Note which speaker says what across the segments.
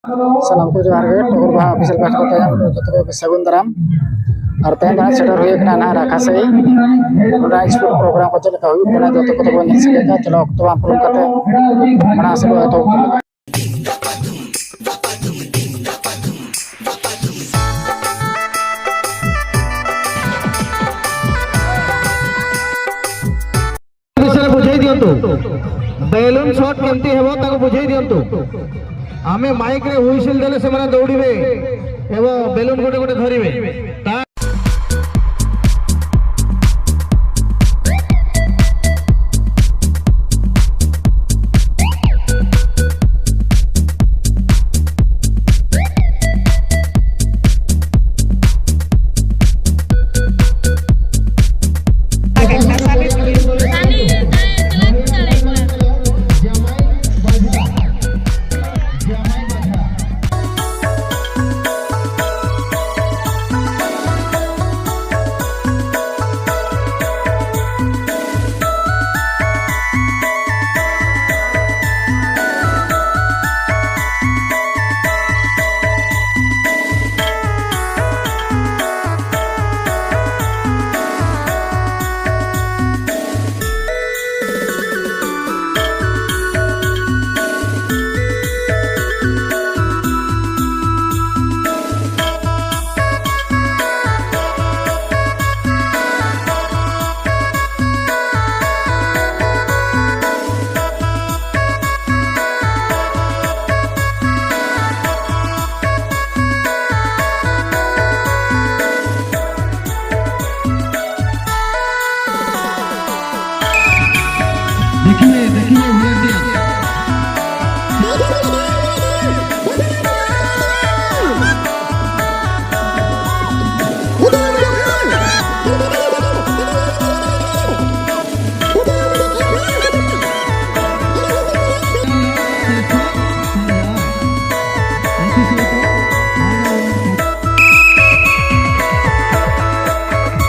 Speaker 1: सामान को जोहार गे टोर बा ऑफिशियल पास्ट को तयम जतो को सगुन दाराम और तय दा सेटर हुए कना ना राखा सही ओना स्पोर्ट प्रोग्राम को चले का हुई बना जतो को तो नेक्स्ट का चलो तो आप लोग कते बना से तो
Speaker 2: बुझाई दियंतु बैलून शॉट केमती हेबो ताको बुझाई दियंतु आमे माइक रे हुइसिल देले से माने दौड़ीबे एवं बैलून गोटे गोटे धरिबे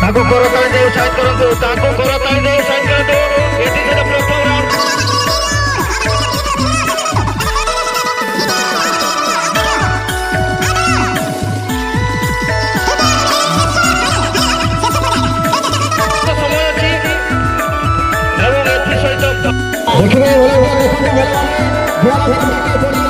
Speaker 2: ताको करताली दे साइड करंतु ताको करताली दे साइड करंतु एटी से प्रथम राउंड समय अछि एवं एथि सहित देखिबे बोले देखंतु मेला